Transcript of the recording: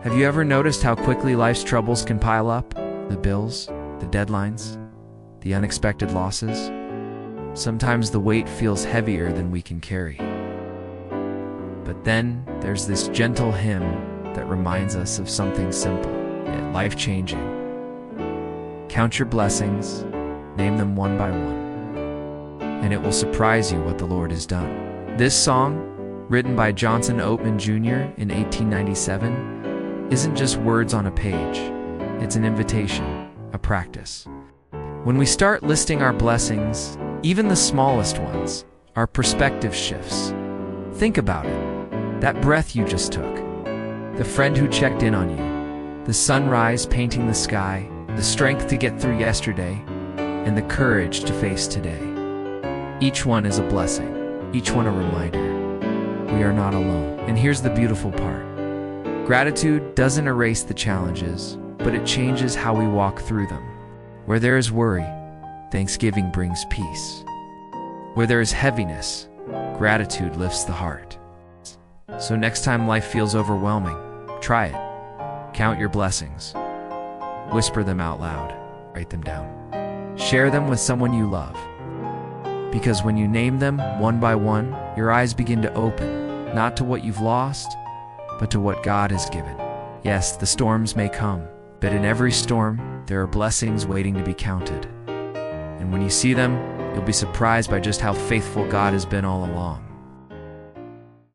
Have you ever noticed how quickly life's troubles can pile up? The bills, the deadlines, the unexpected losses. Sometimes the weight feels heavier than we can carry. But then there's this gentle hymn that reminds us of something simple yet life-changing. Count your blessings, name them one by one, and it will surprise you what the Lord has done. This song, written by Johnson Oatman Jr. in 1897, isn't just words on a page. It's an invitation, a practice. When we start listing our blessings, even the smallest ones, our perspective shifts. Think about it. That breath you just took, the friend who checked in on you, the sunrise painting the sky, the strength to get through yesterday, and the courage to face today. Each one is a blessing, each one a reminder. We are not alone. And here's the beautiful part. Gratitude doesn't erase the challenges, but it changes how we walk through them. Where there is worry, thanksgiving brings peace. Where there is heaviness, gratitude lifts the heart. So next time life feels overwhelming, try it. Count your blessings. Whisper them out loud. Write them down. Share them with someone you love. Because when you name them one by one, your eyes begin to open, not to what you've lost, but to what God has given. Yes, the storms may come, but in every storm, there are blessings waiting to be counted. And when you see them, you'll be surprised by just how faithful God has been all along.